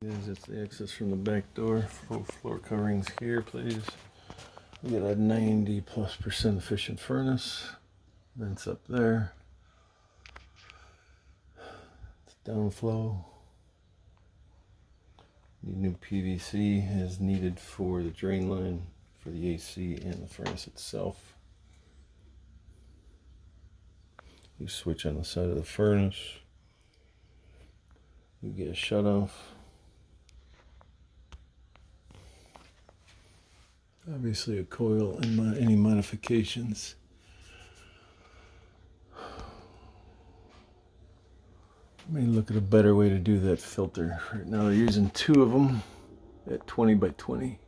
is it's the access from the back door. Full floor coverings here, please. We got a 90+% efficient furnace. Vents up there. It's downflow. The new PVC is needed for the drain line for the AC and the furnace itself. You switch on the side of the furnace. You get a shut off. Obviously a coil and any modifications. Let me look at a better way to do that filter. Right now they're using 2 of them at 20 by 20.